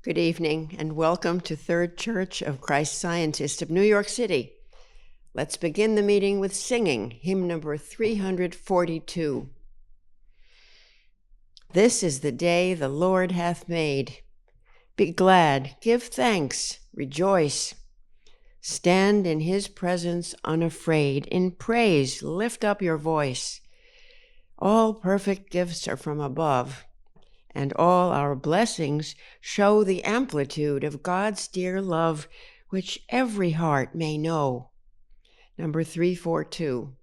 Good evening and welcome to Third Church of Christ Scientist of New York City. Let's begin the meeting with singing hymn number 342. This is the day the Lord hath made. Be glad, give thanks, rejoice. Stand in his presence unafraid. In praise, lift up your voice. All perfect gifts are from above, and all our blessings show the amplitude of God's dear love, which every heart may know. Number 342.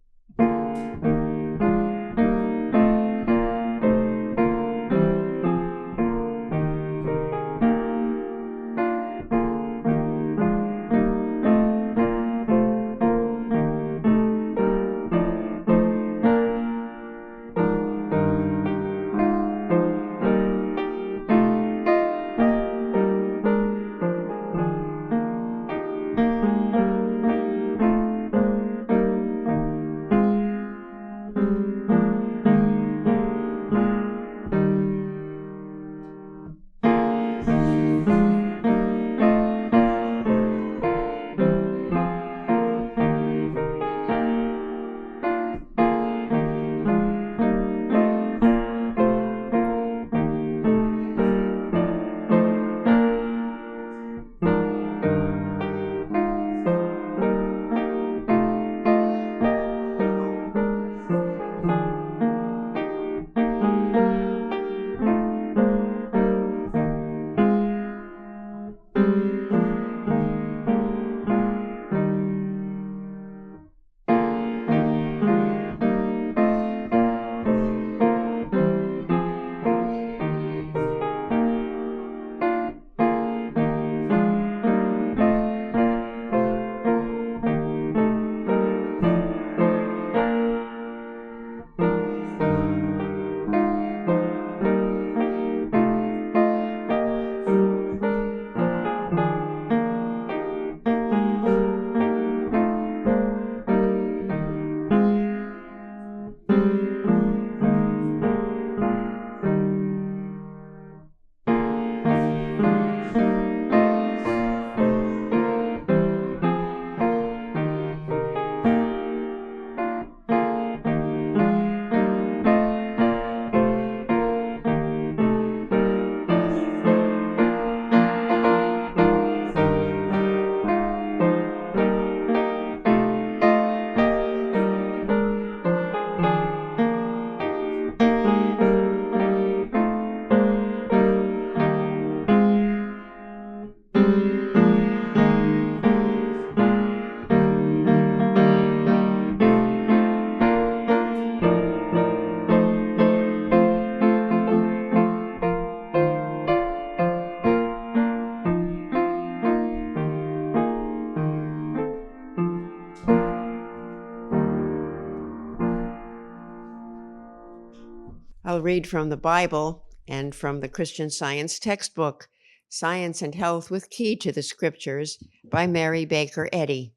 I'll read from the Bible and from the Christian Science textbook, Science and Health with Key to the Scriptures by Mary Baker Eddy.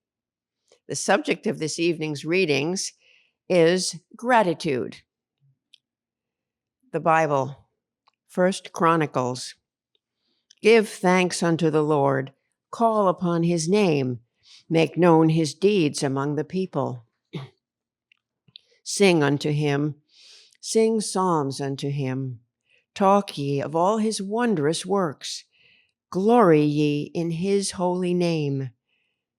The subject of this evening's readings is gratitude. The Bible, 1 Chronicles. Give thanks unto the Lord, call upon his name, make known his deeds among the people. Sing unto him, sing psalms unto him. Talk ye of all his wondrous works. Glory ye in his holy name.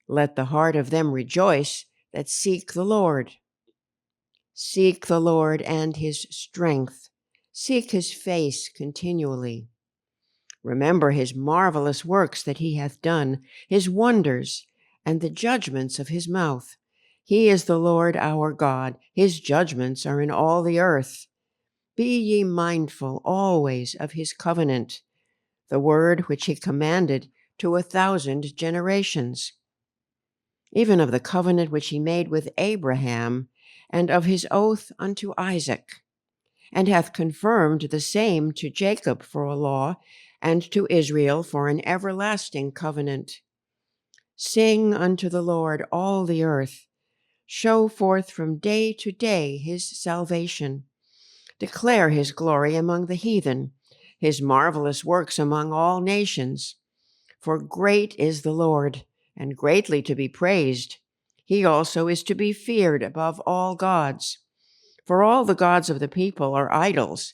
Let the heart of them rejoice that seek the Lord. Seek the Lord and his strength. Seek his face continually. Remember his marvelous works that he hath done, his wonders, and the judgments of his mouth. He is the Lord our God. His judgments are in all the earth. Be ye mindful always of his covenant, the word which he commanded to 1,000 generations, even of the covenant which he made with Abraham, and of his oath unto Isaac, and hath confirmed the same to Jacob for a law, and to Israel for an everlasting covenant. Sing unto the Lord all the earth. Show forth from day to day his salvation. Declare his glory among the heathen, his marvelous works among all nations. For great is the Lord, and greatly to be praised. He also is to be feared above all gods. For all the gods of the people are idols,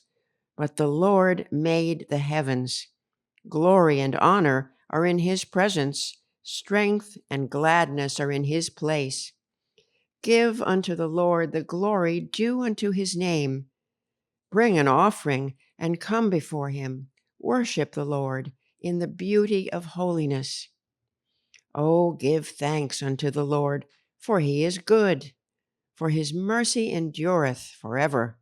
but the Lord made the heavens. Glory and honor are in his presence. Strength and gladness are in his place. Give unto the Lord the glory due unto his name. Bring an offering and come before him. Worship the Lord in the beauty of holiness. Oh, give thanks unto the Lord, for he is good, for his mercy endureth forever.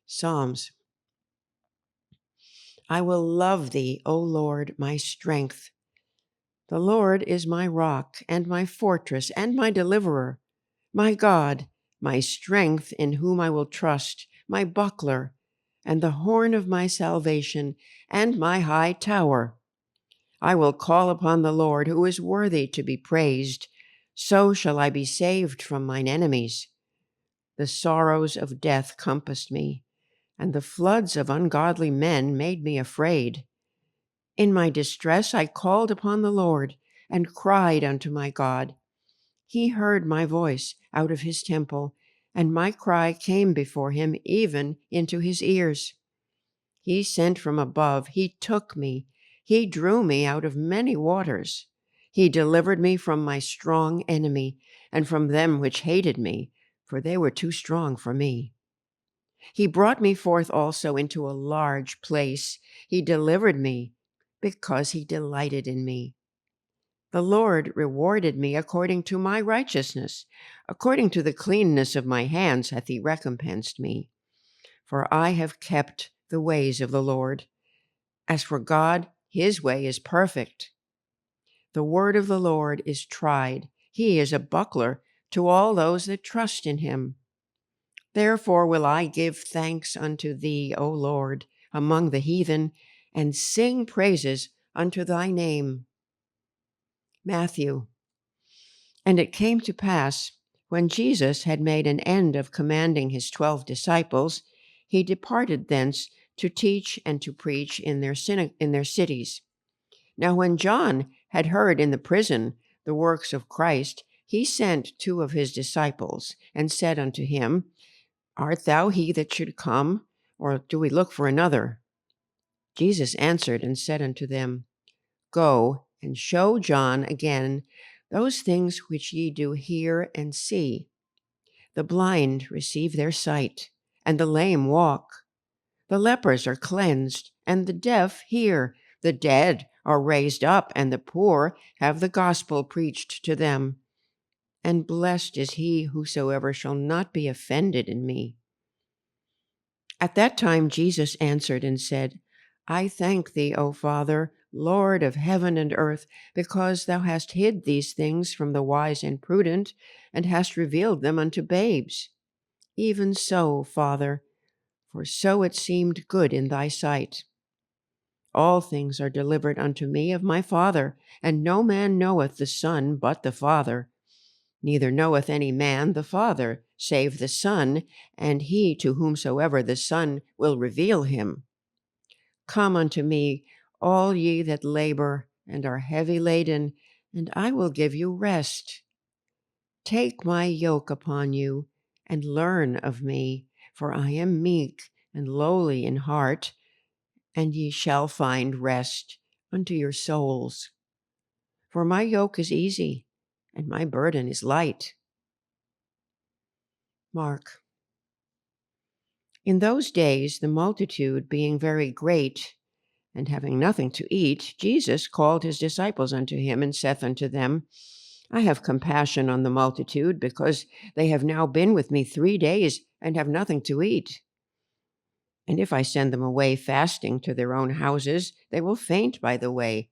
Psalms. I will love thee, O Lord, my strength. The Lord is my rock and my fortress and my deliverer, my God, my strength in whom I will trust, my buckler, and the horn of my salvation, and my high tower. I will call upon the Lord, who is worthy to be praised. So shall I be saved from mine enemies. The sorrows of death compassed me, and the floods of ungodly men made me afraid. In my distress I called upon the Lord, and cried unto my God. He heard my voice out of his temple, and my cry came before him even into his ears. He sent from above, he took me, he drew me out of many waters. He delivered me from my strong enemy, and from them which hated me, for they were too strong for me. He brought me forth also into a large place. He delivered me, because he delighted in me. The Lord rewarded me according to my righteousness. According to the cleanness of my hands hath he recompensed me. For I have kept the ways of the Lord. As for God, his way is perfect. The word of the Lord is tried. He is a buckler to all those that trust in him. Therefore will I give thanks unto thee, O Lord, among the heathen, and sing praises unto thy name. Matthew. And it came to pass, when Jesus had made an end of commanding his 12 disciples, he departed thence to teach and to preach in their cities. Now when John had heard in the prison the works of Christ, he sent 2 of his disciples, and said unto him, Art thou he that should come, or do we look for another? Jesus answered and said unto them, Go and show John again those things which ye do hear and see. The blind receive their sight, and the lame walk. The lepers are cleansed, and the deaf hear. The dead are raised up, and the poor have the gospel preached to them. And blessed is he whosoever shall not be offended in me. At that time Jesus answered and said, I thank thee, O Father, Lord of heaven and earth, because thou hast hid these things from the wise and prudent, and hast revealed them unto babes. Even so, Father, for so it seemed good in thy sight. All things are delivered unto me of my Father, and no man knoweth the Son but the Father. Neither knoweth any man the Father, save the Son, and he to whomsoever the Son will reveal him. Come unto me, all ye that labor and are heavy laden, and I will give you rest. Take my yoke upon you, and learn of me, for I am meek and lowly in heart, and ye shall find rest unto your souls. For my yoke is easy, and my burden is light. Mark. In those days, the multitude being very great, and having nothing to eat, Jesus called his disciples unto him, and saith unto them, I have compassion on the multitude, because they have now been with me 3 days, and have nothing to eat. And if I send them away fasting to their own houses, they will faint by the way,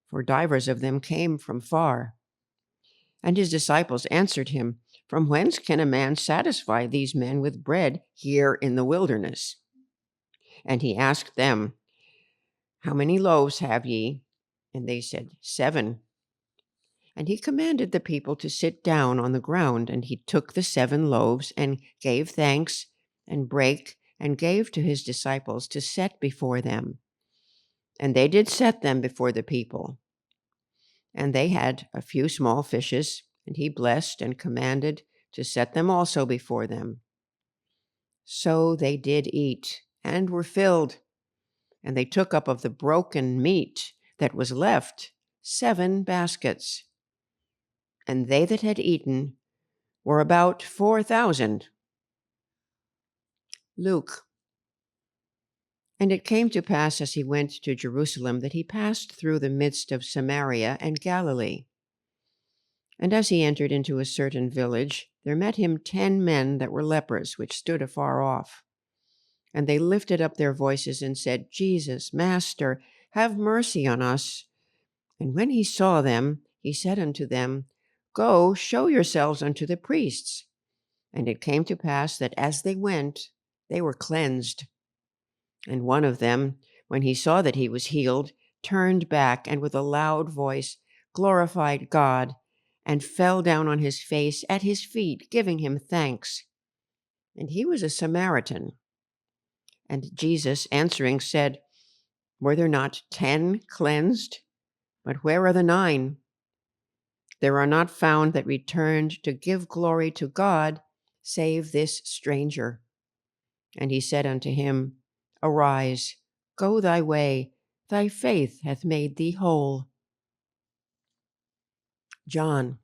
for divers of them came from far. And his disciples answered him, From whence can a man satisfy these men with bread here in the wilderness? And he asked them, How many loaves have ye? And they said, 7. And he commanded the people to sit down on the ground, and he took the 7 loaves, and gave thanks, and brake, and gave to his disciples to set before them. And they did set them before the people. And they had a few small fishes, and he blessed and commanded to set them also before them. So they did eat, and were filled. And they took up of the broken meat that was left 7 baskets. And they that had eaten were about 4,000. Luke. And it came to pass as he went to Jerusalem that he passed through the midst of Samaria and Galilee. And as he entered into a certain village, there met him 10 men that were lepers, which stood afar off. And they lifted up their voices and said, Jesus, Master, have mercy on us. And when he saw them, he said unto them, Go, show yourselves unto the priests. And it came to pass that as they went, they were cleansed. And one of them, when he saw that he was healed, turned back, and with a loud voice glorified God, and fell down on his face at his feet, giving him thanks. And he was a Samaritan. And Jesus answering said, Were there not 10 cleansed? But where are the 9? There are not found that returned to give glory to God, save this stranger. And he said unto him, Arise, go thy way, thy faith hath made thee whole. John.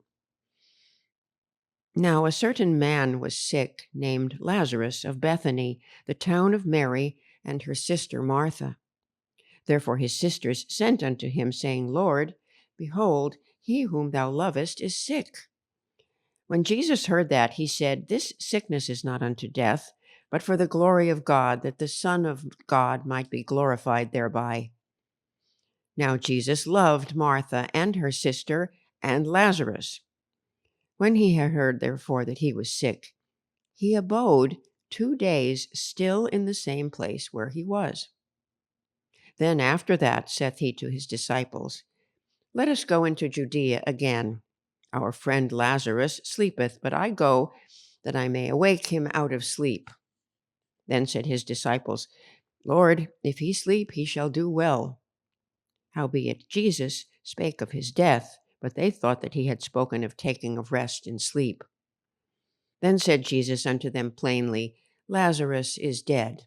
Now a certain man was sick, named Lazarus of Bethany, the town of Mary, and her sister Martha. Therefore his sisters sent unto him, saying, Lord, behold, he whom thou lovest is sick. When Jesus heard that, he said, This sickness is not unto death, but for the glory of God, that the Son of God might be glorified thereby. Now Jesus loved Martha and her sister and Lazarus. When he had heard, therefore, that he was sick, he abode 2 days still in the same place where he was. Then after that saith he to his disciples, Let us go into Judea again. Our friend Lazarus sleepeth, but I go that I may awake him out of sleep. Then said his disciples, Lord, if he sleep, he shall do well. Howbeit Jesus spake of his death, but they thought that he had spoken of taking of rest in sleep. Then said Jesus unto them plainly, Lazarus is dead.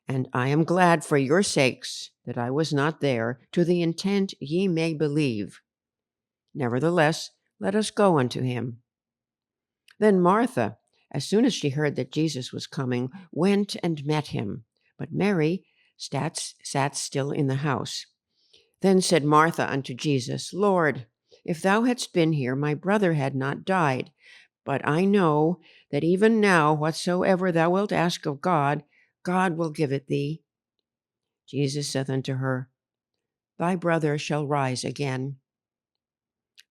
And I am glad for your sakes that I was not there, to the intent ye may believe. Nevertheless, let us go unto him. Then Martha, as soon as she heard that Jesus was coming, went and met him. But Mary sat still in the house. Then said Martha unto Jesus, Lord, if thou hadst been here, my brother had not died. But I know that even now whatsoever thou wilt ask of God, God will give it thee. Jesus saith unto her, Thy brother shall rise again.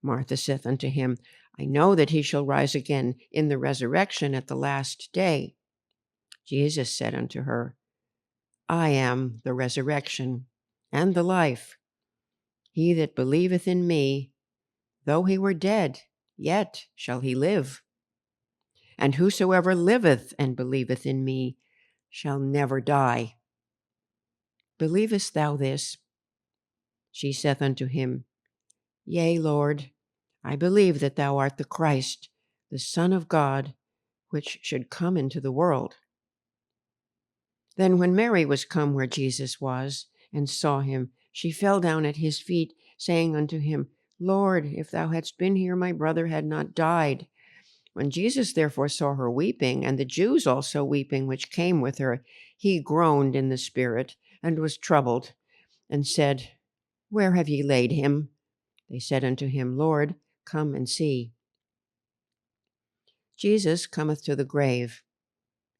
Martha saith unto him, I know that he shall rise again in the resurrection at the last day. Jesus said unto her, I am the resurrection and the life. He that believeth in me, though he were dead, yet shall he live. And whosoever liveth and believeth in me shall never die. Believest thou this? She saith unto him, Yea, Lord, I believe that thou art the Christ, the Son of God, which should come into the world. Then when Mary was come where Jesus was, and saw him, she fell down at his feet, saying unto him, Lord, if thou hadst been here, my brother had not died. When Jesus therefore saw her weeping, and the Jews also weeping which came with her, he groaned in the spirit, and was troubled, and said, Where have ye laid him? They said unto him, Lord, come and see. Jesus cometh to the grave.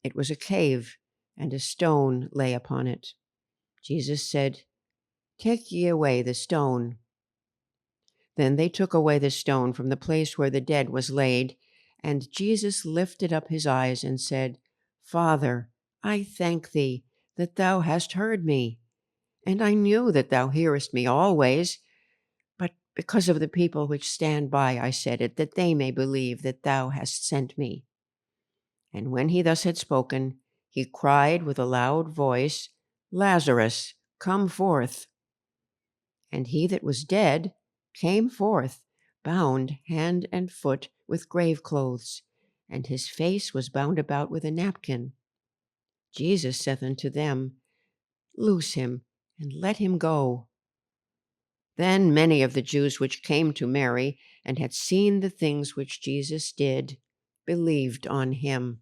It was a cave, and a stone lay upon it. Jesus said, Take ye away the stone. Then they took away the stone from the place where the dead was laid, and Jesus lifted up his eyes and said, Father, I thank thee that thou hast heard me, and I knew that thou hearest me always, but because of the people which stand by I said it, that they may believe that thou hast sent me. And when he thus had spoken, he cried with a loud voice, "Lazarus, come forth." And he that was dead came forth, bound hand and foot with grave clothes, and his face was bound about with a napkin. Jesus saith unto them, Loose him, and let him go. Then many of the Jews which came to Mary, and had seen the things which Jesus did, believed on him.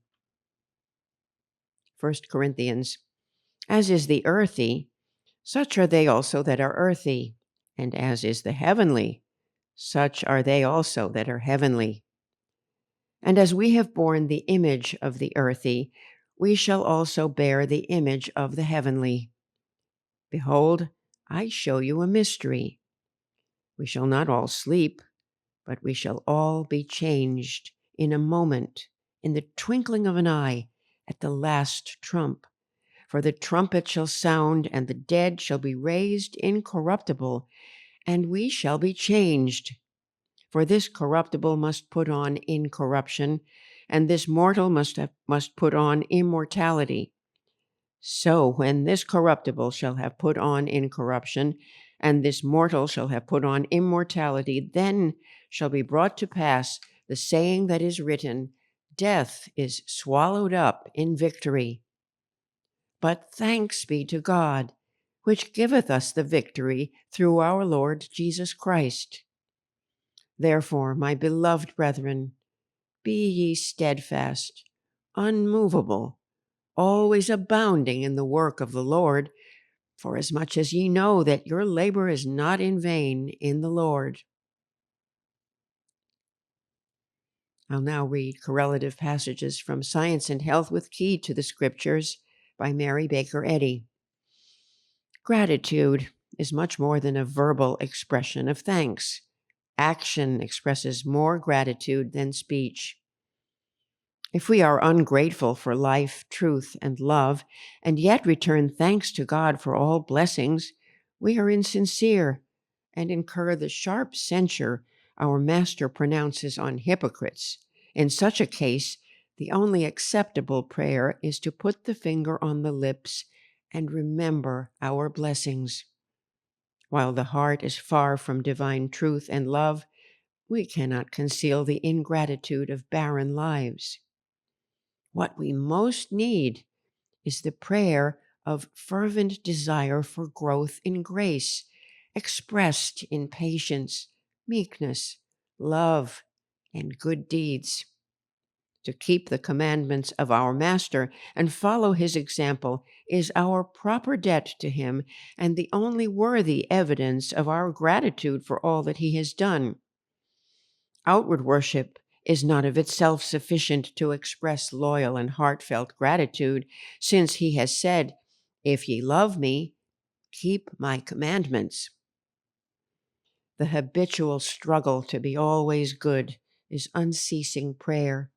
1 Corinthians. As is the earthy, such are they also that are earthy, and as is the heavenly, such are they also that are heavenly. And as we have borne the image of the earthy, we shall also bear the image of the heavenly. Behold, I show you a mystery. We shall not all sleep, but we shall all be changed in a moment, in the twinkling of an eye, at the last trump. For the trumpet shall sound, and the dead shall be raised incorruptible, and we shall be changed. For this corruptible must put on incorruption, and this mortal must put on immortality. So when this corruptible shall have put on incorruption, and this mortal shall have put on immortality, then shall be brought to pass the saying that is written, Death is swallowed up in victory. But thanks be to God, which giveth us the victory through our Lord Jesus Christ. Therefore, my beloved brethren, be ye steadfast, unmovable, always abounding in the work of the Lord, forasmuch as ye know that your labor is not in vain in the Lord. I'll now read correlative passages from Science and Health with Key to the Scriptures by Mary Baker Eddy. Gratitude is much more than a verbal expression of thanks. Action expresses more gratitude than speech. If we are ungrateful for life, truth, and love, and yet return thanks to God for all blessings, we are insincere and incur the sharp censure our Master pronounces on hypocrites. In such a case, the only acceptable prayer is to put the finger on the lips and remember our blessings. While the heart is far from divine truth and love, we cannot conceal the ingratitude of barren lives. What we most need is the prayer of fervent desire for growth in grace, expressed in patience, meekness, love, and good deeds. To keep the commandments of our Master and follow his example is our proper debt to him and the only worthy evidence of our gratitude for all that he has done. Outward worship is not of itself sufficient to express loyal and heartfelt gratitude, since he has said, If ye love me, keep my commandments. The habitual struggle to be always good is unceasing prayer.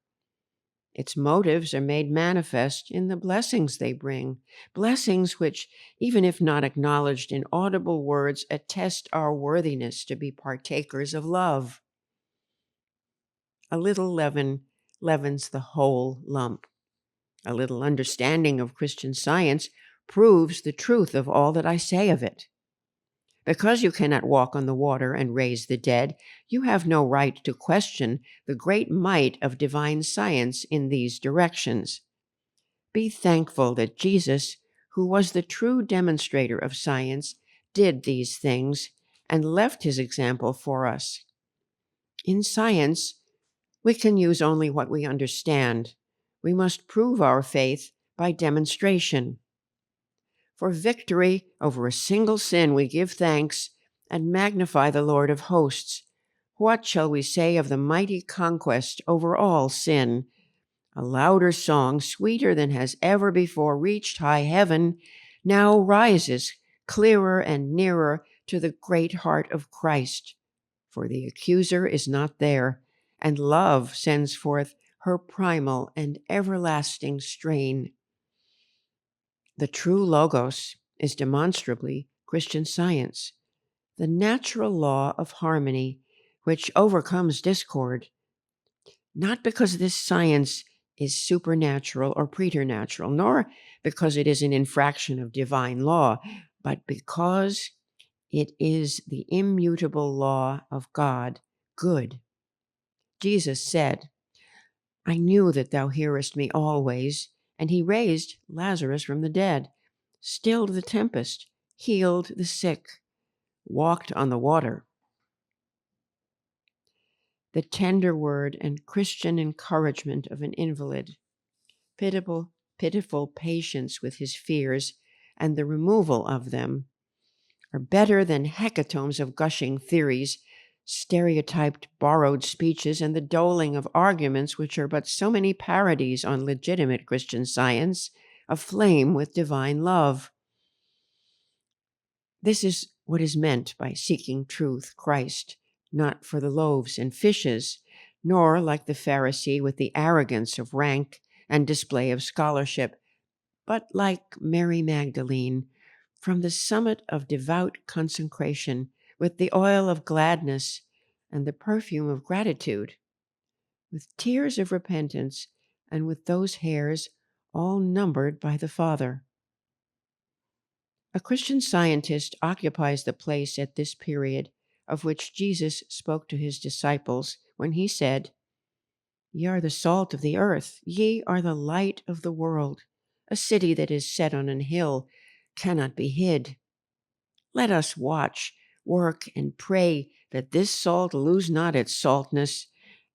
Its motives are made manifest in the blessings they bring, blessings which, even if not acknowledged in audible words, attest our worthiness to be partakers of love. A little leaven leavens the whole lump. A little understanding of Christian Science proves the truth of all that I say of it. Because you cannot walk on the water and raise the dead, you have no right to question the great might of divine science in these directions. Be thankful that Jesus, who was the true demonstrator of science, did these things and left his example for us. In science, we can use only what we understand. We must prove our faith by demonstration. For victory over a single sin, we give thanks and magnify the Lord of hosts. What shall we say of the mighty conquest over all sin? A louder song, sweeter than has ever before reached high heaven, now rises clearer and nearer to the great heart of Christ. For the accuser is not there, and love sends forth her primal and everlasting strain. The true Logos is demonstrably Christian Science, the natural law of harmony which overcomes discord. Not because this science is supernatural or preternatural, nor because it is an infraction of divine law, but because it is the immutable law of God, good. Jesus said, I knew that thou hearest me always, and he raised Lazarus from the dead, stilled the tempest, healed the sick, walked on the water. The tender word and Christian encouragement of an invalid, pitiful patience with his fears, and the removal of them are better than hecatombs of gushing theories, stereotyped borrowed speeches, and the doling of arguments which are but so many parodies on legitimate Christian science, aflame with divine love. This is what is meant by seeking truth, Christ, not for the loaves and fishes, nor like the Pharisee with the arrogance of rank and display of scholarship, but like Mary Magdalene, from the summit of devout consecration, with the oil of gladness and the perfume of gratitude, with tears of repentance, and with those hairs all numbered by the Father. A Christian scientist occupies the place at this period of which Jesus spoke to his disciples when he said, Ye are the salt of the earth, ye are the light of the world. A city that is set on an hill cannot be hid. Let us watch, work, and pray that this salt lose not its saltness,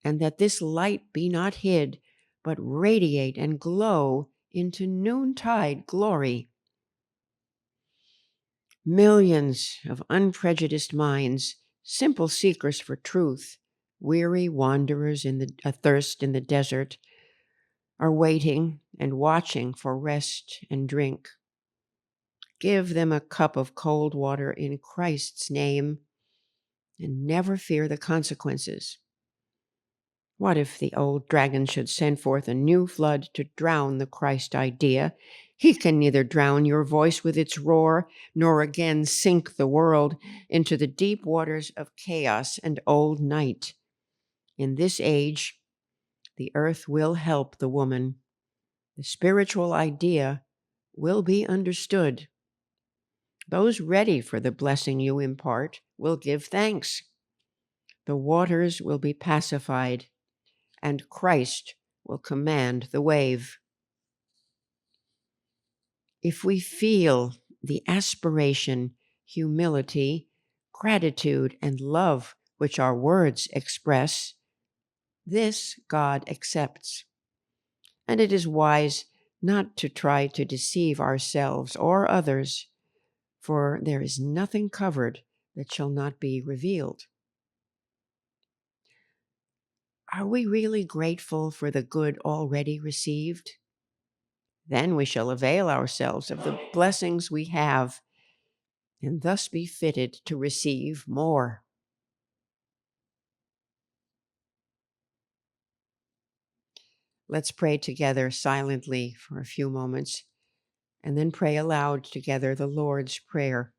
and that this light be not hid, but radiate and glow into noontide glory. Millions of unprejudiced minds, simple seekers for truth, weary wanderers athirst in the desert, are waiting and watching for rest and drink. Give them a cup of cold water in Christ's name, and never fear the consequences. What if the old dragon should send forth a new flood to drown the Christ idea? He can neither drown your voice with its roar, nor again sink the world into the deep waters of chaos and old night. In this age, the earth will help the woman. The spiritual idea will be understood. Those ready for the blessing you impart will give thanks. The waters will be pacified, and Christ will command the wave. If we feel the aspiration, humility, gratitude, and love which our words express, this God accepts. And it is wise not to try to deceive ourselves or others, for there is nothing covered that shall not be revealed. Are we really grateful for the good already received? Then we shall avail ourselves of the blessings we have, and thus be fitted to receive more. Let's pray together silently for a few moments, and then pray aloud together the Lord's Prayer.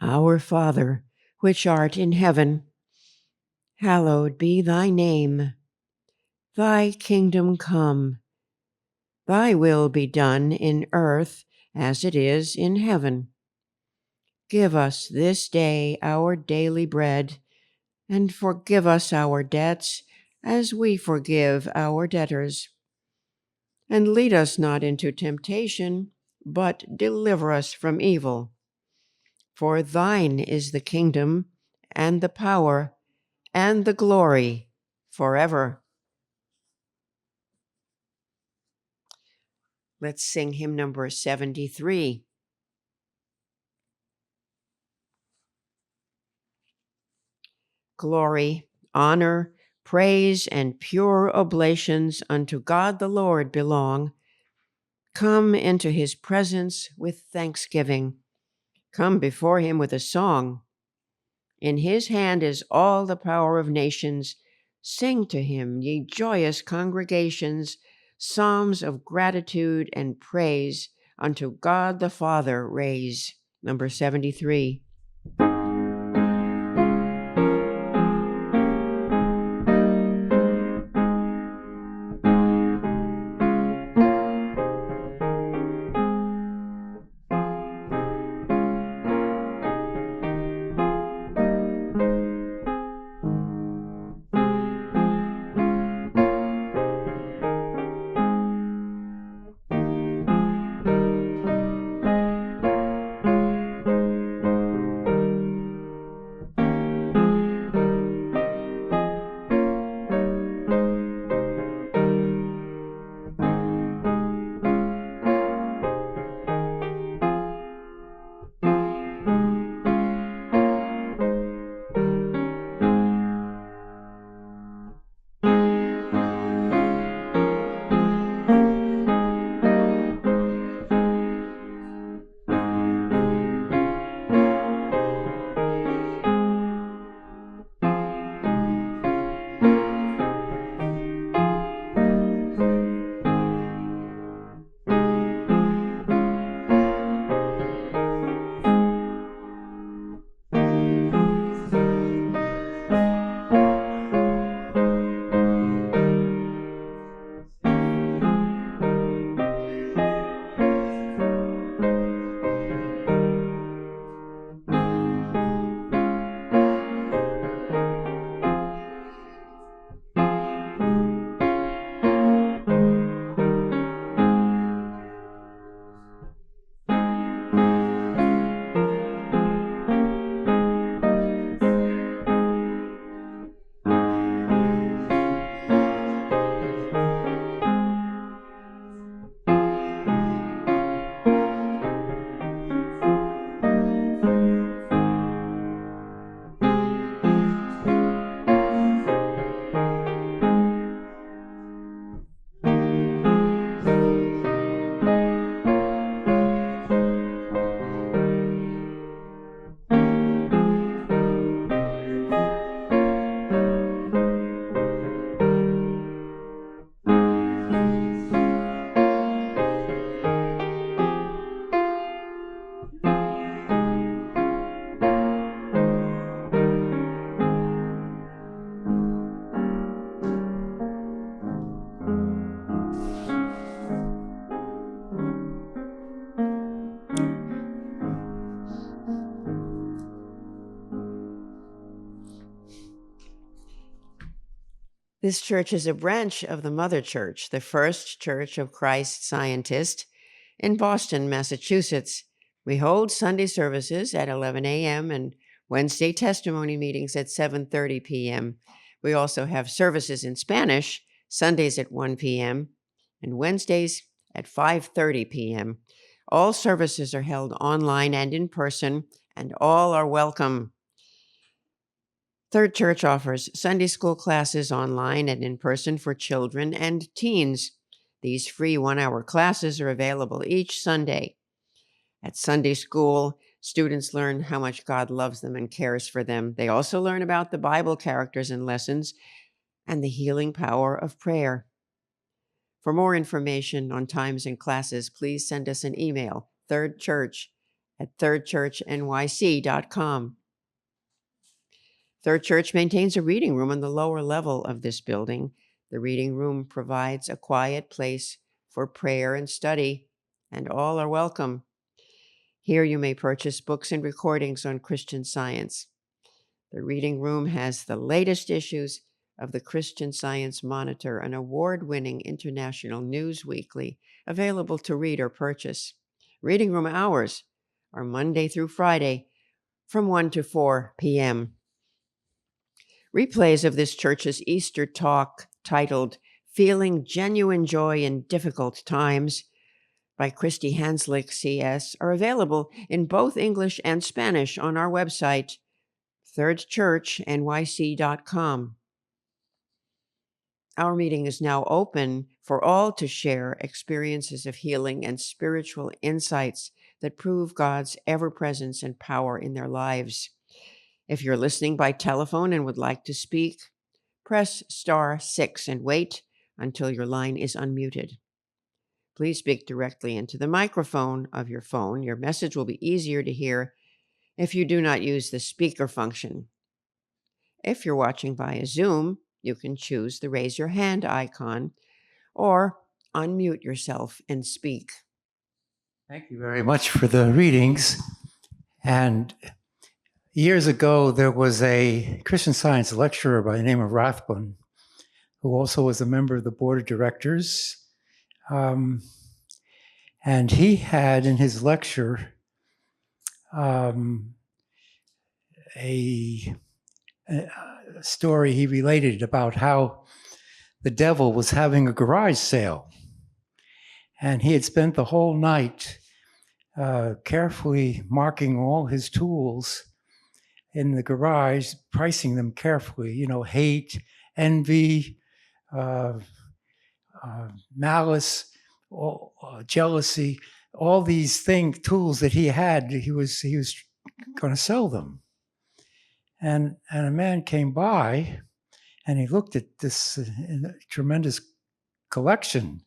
Our Father, which art in heaven, hallowed be thy name. Thy kingdom come. Thy will be done in earth as it is in heaven. Give us this day our daily bread, and forgive us our debts as we forgive our debtors. And lead us not into temptation, but deliver us from evil. For thine is the kingdom, and the power, and the glory, forever. Let's sing hymn number 73. Glory, honor, praise, and pure oblations unto God the Lord belong. Come into his presence with thanksgiving. Come before him with a song. In his hand is all the power of nations. Sing to him, ye joyous congregations, psalms of gratitude and praise unto God the Father raise. Number 73. This church is a branch of the Mother Church, the First Church of Christ Scientist in Boston, Massachusetts. We hold Sunday services at 11 a.m. and Wednesday testimony meetings at 7:30 p.m. We also have services in Spanish, Sundays at 1 p.m. and Wednesdays at 5:30 p.m. All services are held online and in person, and all are welcome. Third Church offers Sunday school classes online and in person for children and teens. These free 1-hour classes are available each Sunday. At Sunday school, students learn how much God loves them and cares for them. They also learn about the Bible characters and lessons and the healing power of prayer. For more information on times and classes, please send us an email, thirdchurch@thirdchurchnyc.com. Third Church maintains a reading room on the lower level of this building. The reading room provides a quiet place for prayer and study, and all are welcome. Here you may purchase books and recordings on Christian Science. The reading room has the latest issues of the Christian Science Monitor, an award-winning international news weekly, available to read or purchase. Reading room hours are Monday through Friday from 1 to 4 p.m. Replays of this church's Easter talk titled Feeling Genuine Joy in Difficult Times by Christy Hanslick, CS, are available in both English and Spanish on our website, thirdchurchnyc.com. Our meeting is now open for all to share experiences of healing and spiritual insights that prove God's ever-presence and power in their lives. If you're listening by telephone and would like to speak, press *6 and wait until your line is unmuted. Please speak directly into the microphone of your phone. Your message will be easier to hear if you do not use the speaker function. If you're watching via Zoom, you can choose the raise your hand icon or unmute yourself and speak. Thank you very much for the readings. And years ago, there was a Christian Science lecturer by the name of Rathbun, who also was a member of the board of directors. And he had in his lecture a story he related about how the devil was having a garage sale. And he had spent the whole night carefully marking all his tools in the garage, pricing them carefully, hate, envy, malice, jealousy, all these tools that he had, he was going to sell them. And a man came by and he looked at this tremendous collection.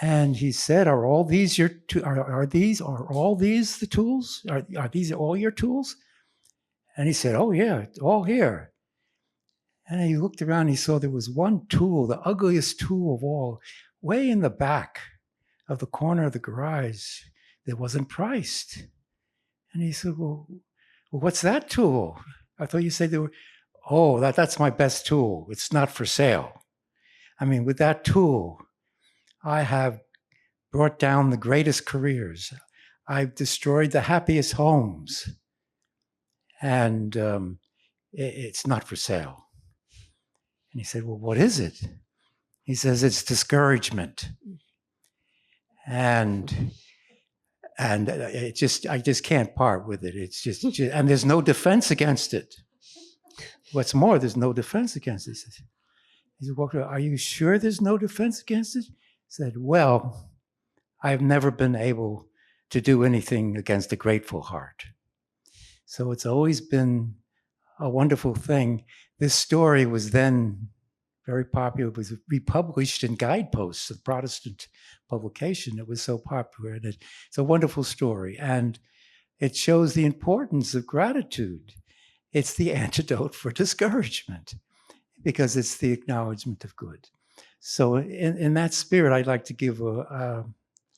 And he said, "Are all these your are all these the tools? Are these all your tools?" And he said, "Oh yeah, all here." And he looked around, he saw there was one tool, the ugliest tool of all, way in the back of the corner of the garage that wasn't priced. And he said, well, what's that tool? I thought you said there were, oh, that's my best tool. It's not for sale. I mean, with that tool, I have brought down the greatest careers. I've destroyed the happiest homes. And it's not for sale. And he said, well, what is it? He says, it's discouragement. And I just can't part with it. It's just and there's no defense against it. What's more, there's no defense against it. He said, well, are you sure there's no defense against it? He said, well, I've never been able to do anything against a grateful heart. So it's always been a wonderful thing. This story was then very popular. It was republished in Guideposts, a Protestant publication. It was so popular. And it's a wonderful story. And it shows the importance of gratitude. It's the antidote for discouragement because it's the acknowledgement of good. So in that spirit, I'd like to give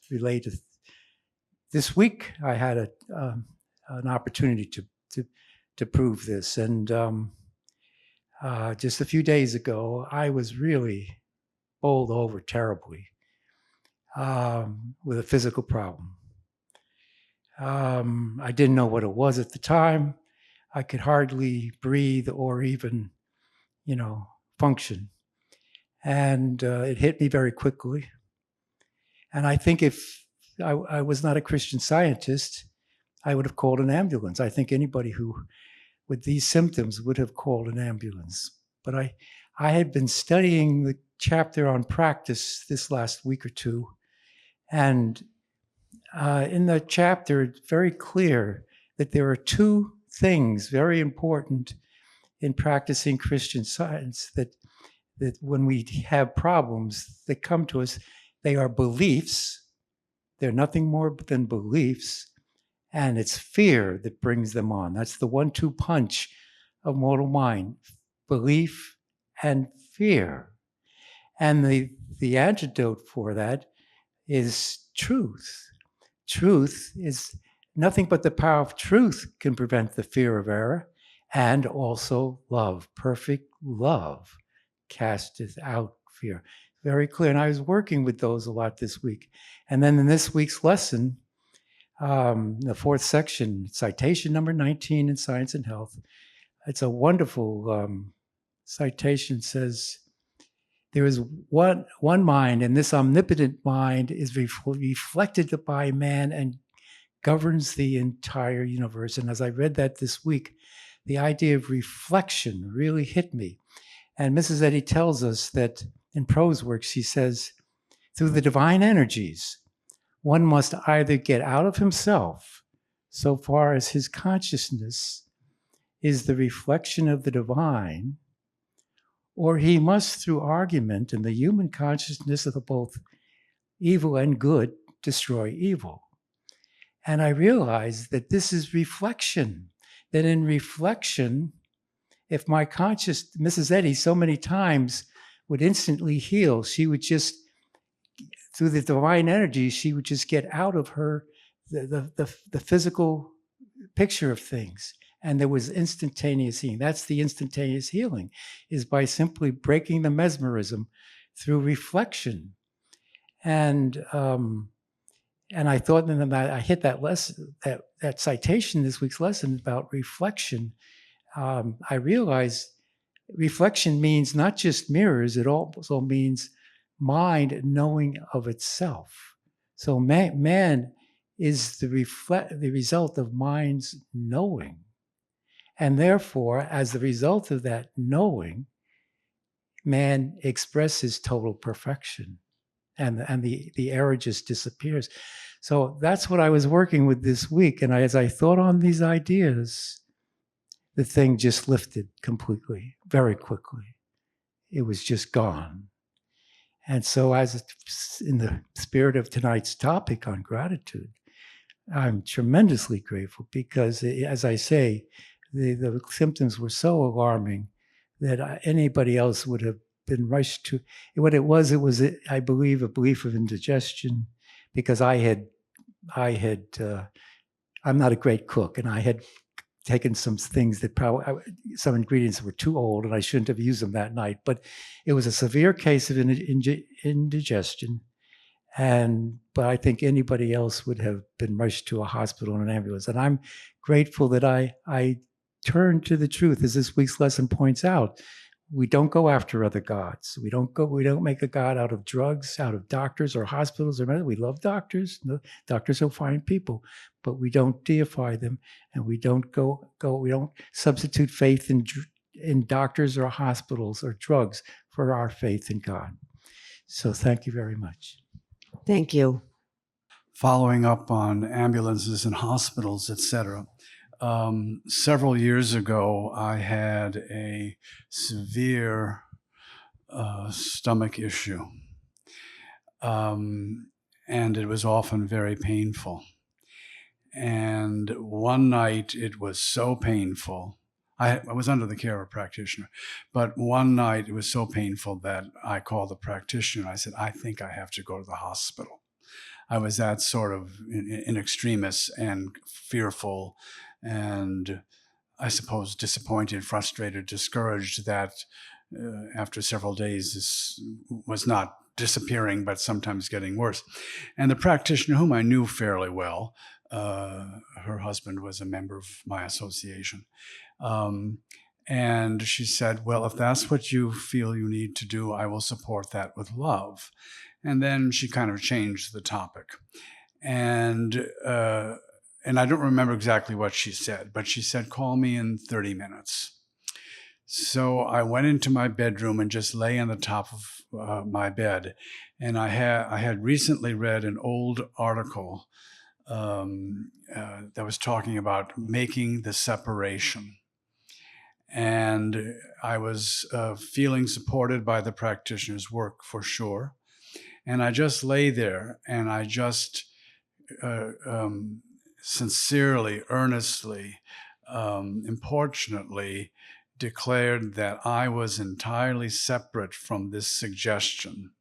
relate. This week, I had an opportunity to prove this. And just a few days ago, I was really bowled over terribly with a physical problem. I didn't know what it was at the time. I could hardly breathe or even, function. And it hit me very quickly. And I think if I was not a Christian Scientist, I would have called an ambulance. I think anybody who with these symptoms would have called an ambulance. But I had been studying the chapter on practice this last week or two. And in the chapter, it's very clear that there are two things very important in practicing Christian Science that when we have problems that come to us, they are beliefs. They're nothing more than beliefs. And it's fear that brings them on. That's the 1-2 punch of mortal mind, belief and fear. And the antidote for that is truth. Truth is nothing but the power of truth can prevent the fear of error, and also love. Perfect love casteth out fear. Very clear. And I was working with those a lot this week. And then in this week's lesson, the fourth section, citation number 19 in Science and Health. It's a wonderful citation. Says, there is one mind, and this omnipotent mind is reflected by man and governs the entire universe. And as I read that this week, the idea of reflection really hit me. And Mrs. Eddy tells us that in prose works, she says, through the divine energies, one must either get out of himself so far as his consciousness is the reflection of the divine, or he must, through argument and the human consciousness of both evil and good, destroy evil. And I realized that this is reflection, that in reflection, if my conscious, Mrs. Eddy so many times would instantly heal, she would just, through the divine energy, she would just get out of her, the physical picture of things. And there was instantaneous healing. That's the instantaneous healing, is by simply breaking the mesmerism through reflection. And I thought, and then I hit that lesson, that citation this week's lesson about reflection. I realized reflection means not just mirrors; it also means mind knowing of itself. So man is the result of mind's knowing. And therefore, as the result of that knowing, man expresses total perfection, and the error just disappears. So that's what I was working with this week. And as I thought on these ideas, the thing just lifted completely, very quickly. It was just gone. And so, as in the spirit of tonight's topic on gratitude, I'm tremendously grateful because, as I say, the symptoms were so alarming that anybody else would have been rushed to. What it was, I believe, a belief of indigestion, because I'm not a great cook, and I had taken some things that some ingredients were too old, and I shouldn't have used them that night. But it was a severe case of indigestion. But I think anybody else would have been rushed to a hospital in an ambulance. And I'm grateful that I turned to the truth, as this week's lesson points out. We don't go after other gods. We don't make a god out of drugs, out of doctors or hospitals or medicine. We love doctors. No, doctors are fine people, but we don't deify them, and we don't we don't substitute faith in doctors or hospitals or drugs for our faith in God. So thank you very much. Thank you. Following up on ambulances and hospitals, etc. Several years ago, I had a severe stomach issue, and it was often very painful. And one night it was so painful. I was under the care of a practitioner, but one night it was so painful that I called the practitioner. I said, I think I have to go to the hospital. I was that sort of in extremis and fearful, and I suppose disappointed, frustrated, discouraged that after several days this was not disappearing, but sometimes getting worse. And the practitioner, whom I knew fairly well, her husband was a member of my association. And she said, well, if that's what you feel you need to do, I will support that with love. And then she kind of changed the topic. And I don't remember exactly what she said, but she said, call me in 30 minutes. So I went into my bedroom and just lay on the top of my bed. And I had recently read an old article that was talking about making the separation. And I was feeling supported by the practitioner's work for sure. And I just lay there and I just sincerely, earnestly, importunately declared that I was entirely separate from this suggestion.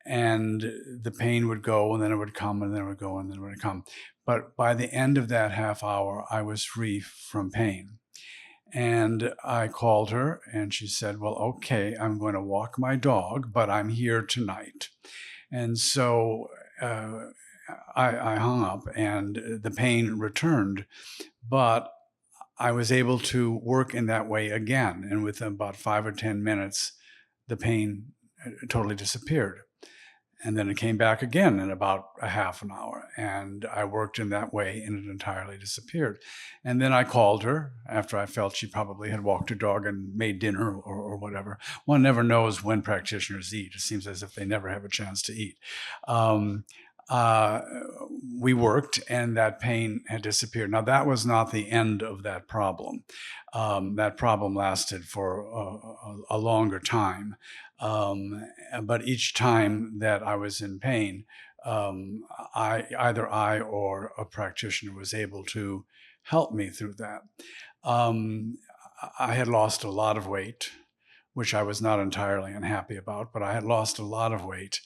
And the pain would go, and then it would come, and then it would go, and then it would come. But by the end of that half hour, I was free from pain. And I called her, and she said, well, okay, I'm going to walk my dog, but I'm here tonight. And so I hung up, and the pain returned. But I was able to work in that way again. And within about 5 or 10 minutes, the pain totally disappeared. And then it came back again in about a half an hour. And I worked in that way, and it entirely disappeared. And then I called her after I felt she probably had walked her dog and made dinner or whatever. One never knows when practitioners eat. It seems as if they never have a chance to eat. We worked, and that pain had disappeared. Now, that was not the end of that problem. That problem lasted for a longer time. But each time that I was in pain, either I or a practitioner was able to help me through that. I had lost a lot of weight, which I was not entirely unhappy about, but I had lost a lot of weight.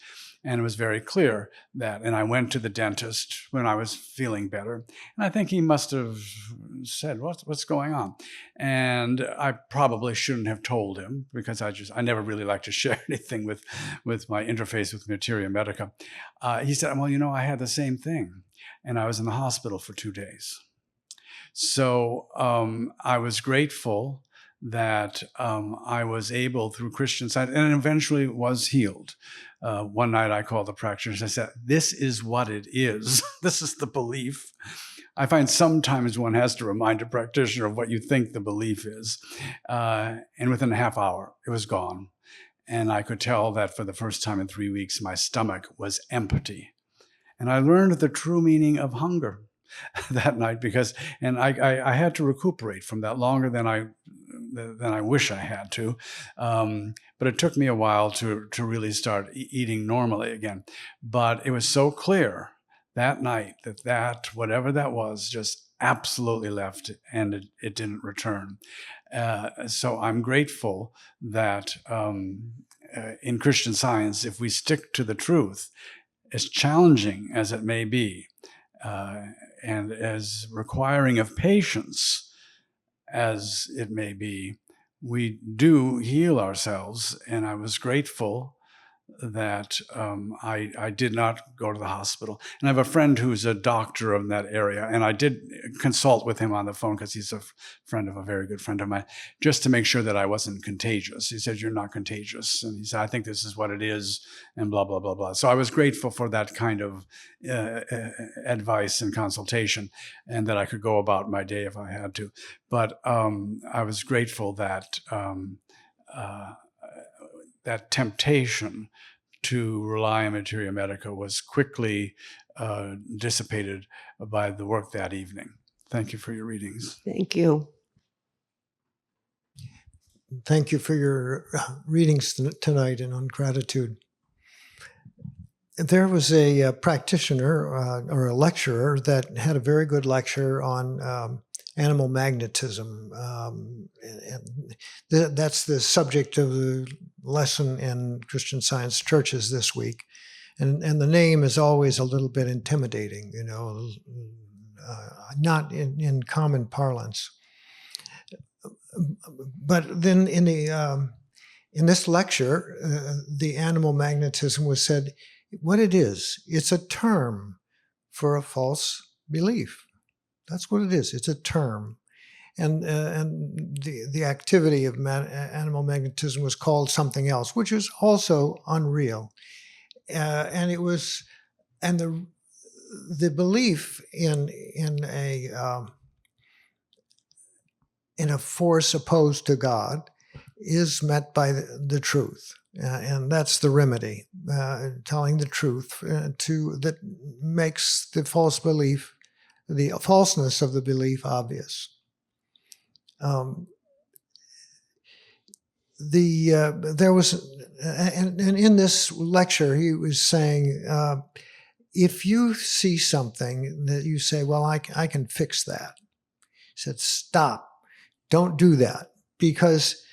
And it was very clear that, and I went to the dentist when I was feeling better. And I think he must have said, what's going on? And I probably shouldn't have told him, because I never really like to share anything with my interface with Materia Medica. He said, well, I had the same thing. And I was in the hospital for 2 days. So I was grateful that I was able, through Christian Science, and eventually was healed. One night I called the practitioner. I said, this is what it is. This is the belief. I find sometimes one has to remind a practitioner of what you think the belief is. And within a half hour, it was gone. And I could tell that for the first time in 3 weeks, my stomach was empty. And I learned the true meaning of hunger that night, and I had to recuperate from that longer than I wish I had to. But it took me a while to really start eating normally again. But it was so clear that night that whatever that was just absolutely left, and it didn't return. So I'm grateful that in Christian Science, if we stick to the truth, as challenging as it may be, and as requiring of patience as it may be, we do heal ourselves. And I was grateful that I did not go to the hospital. And I have a friend who's a doctor in that area, and I did consult with him on the phone because he's a friend of a very good friend of mine, just to make sure that I wasn't contagious. He said, you're not contagious. And he said, I think this is what it is, and blah, blah, blah, blah. So I was grateful for that kind of advice and consultation, and that I could go about my day if I had to. But I was grateful that that temptation to rely on Materia Medica was quickly dissipated by the work that evening. Thank you for your readings. Thank you. Thank you for your readings tonight and on gratitude. There was a practitioner or a lecturer that had a very good lecture on animal magnetism. And that's the subject of the lesson in Christian Science churches this week. And the name is always a little bit intimidating, not in common parlance. But then in this lecture, the animal magnetism was said, what it is, it's a term for a false belief. That's what it is. It's a term. And the activity of animal magnetism was called something else, which is also unreal. And it was, and the belief in a force opposed to God is met by the truth. And that's the remedy, telling the truth that makes the false belief, the falseness of the belief obvious. There was, and in this lecture, he was saying, if you see something that you say, well, I can fix that. He said, stop, don't do that, because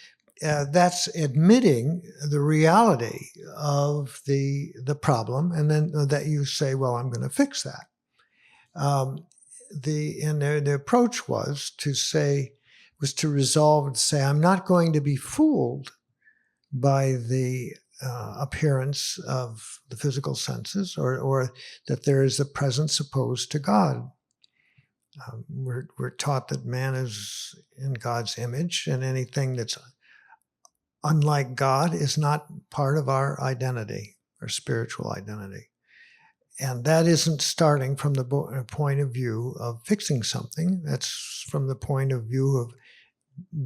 that's admitting the reality of the problem, and then that you say, well, I'm going to fix that. The approach was to resolve and say, I'm not going to be fooled by the appearance of the physical senses, or that there is a presence opposed to God. We're taught that man is in God's image, and anything that's unlike God is not part of our identity our spiritual identity. And that isn't starting from the point of view of fixing something. That's from the point of view of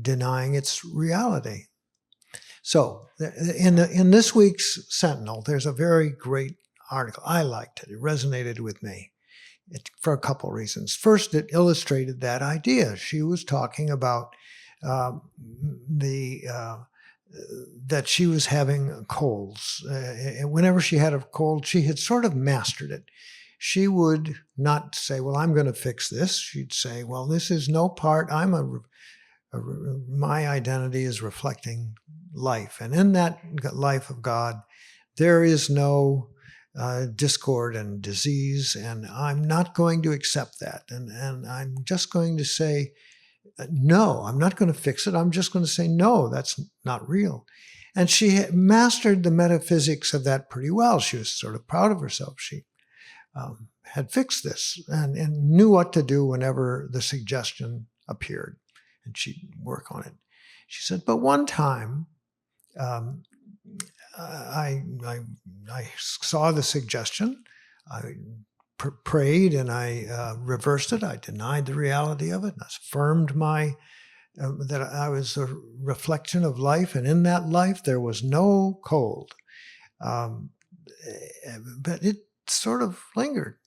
denying its reality. So in this week's Sentinel, there's a very great article. I liked it. It resonated with me for a couple reasons. First, it illustrated that idea. She was talking about that she was having colds. Whenever she had a cold, she had sort of mastered it. She would not say, well, I'm going to fix this. She'd say, well, this is no part. My identity is reflecting life. And in that life of God, there is no discord and disease. And I'm not going to accept that. And I'm just going to say, no, I'm not going to fix it. I'm just going to say, no, that's not real. And she had mastered the metaphysics of that pretty well. She was sort of proud of herself. She had fixed this and knew what to do whenever the suggestion appeared. And she'd work on it. She said, but one time I saw the suggestion. I prayed and I reversed it. I denied the reality of it. And I affirmed that I was a reflection of life. And in that life, there was no cold. But it sort of lingered.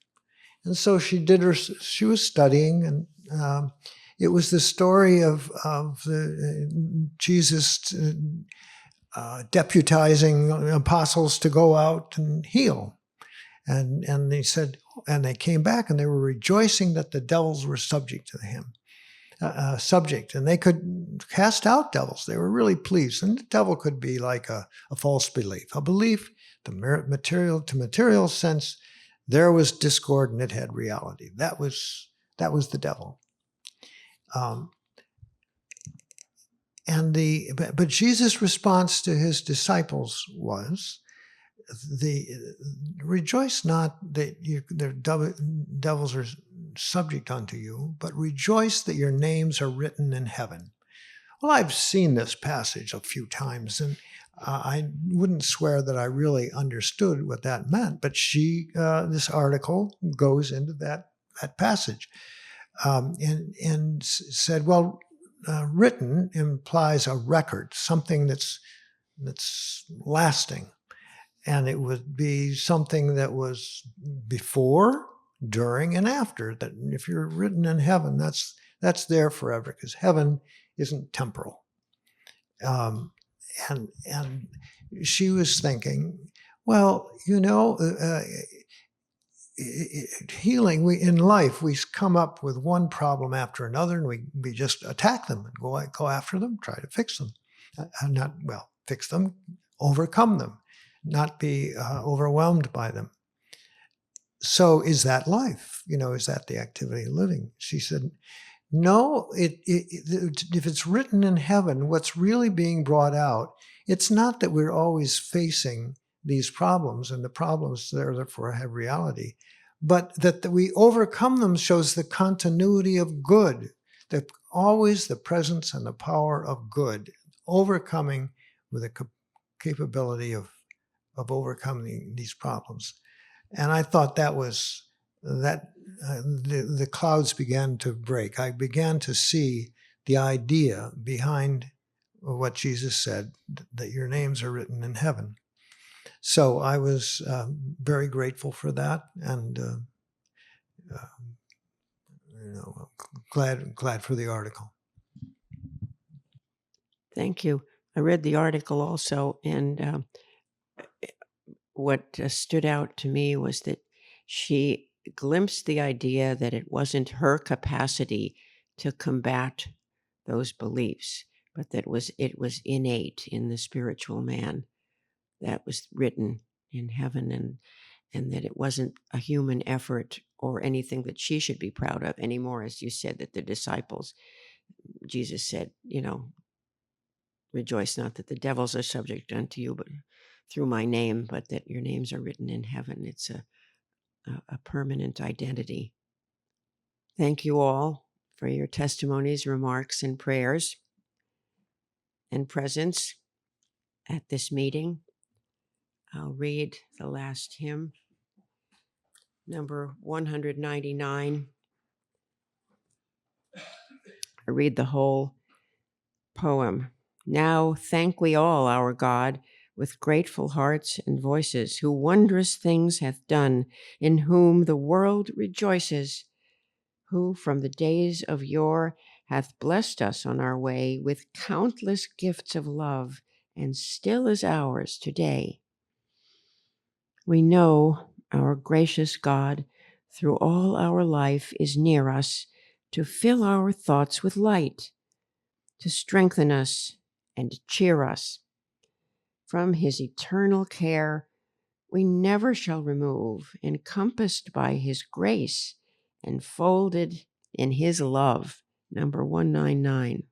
And so she was studying, and it was the story of Jesus deputizing apostles to go out and heal. And they said, and they came back and they were rejoicing that the devils were subject to him, and they could cast out devils. They were really pleased. And the devil could be like a false belief, a belief, the material sense. There was discord and it had reality. That was the devil. But Jesus' response to his disciples was, rejoice not that the devils are subject unto you, but rejoice that your names are written in heaven. Well, I've seen this passage a few times, and I wouldn't swear that I really understood what that meant, but this article goes into that passage and said, well, written implies a record, something that's lasting. And it would be something that was before, during, and after. That if you're written in heaven, that's there forever, because heaven isn't temporal. And she was thinking, well, healing. In life, we come up with one problem after another, and we just attack them and go after them, try to fix them, fix them, overcome them. Not be overwhelmed by them. So is that life? Is that the activity of living? She said, no, if it's written in heaven, what's really being brought out, it's not that we're always facing these problems and the problems therefore have reality, but that we overcome them shows the continuity of good, always the presence and the power of good, overcoming with a capability of overcoming these problems. And I thought that was the clouds began to break. I began to see the idea behind what Jesus said, that your names are written in heaven. So I was very grateful for that, and glad for the article. Thank you. I read the article also, and what stood out to me was that she glimpsed the idea that it wasn't her capacity to combat those beliefs, but that it was innate in the spiritual man, that was written in heaven, and that it wasn't a human effort or anything that she should be proud of anymore. As you said, that the disciples, Jesus said, rejoice not that the devils are subject unto you, but through my name, but that your names are written in heaven. It's a permanent identity. Thank you all for your testimonies, remarks, and prayers and presence at this meeting. I'll read the last hymn, number 199. I read the whole poem. Now thank we all our God with grateful hearts and voices, who wondrous things hath done, in whom the world rejoices, who from the days of yore hath blessed us on our way with countless gifts of love, and still is ours today. We know our gracious God through all our life is near us to fill our thoughts with light, to strengthen us and cheer us. From his eternal care we never shall remove, encompassed by his grace, enfolded in his love. Number 199.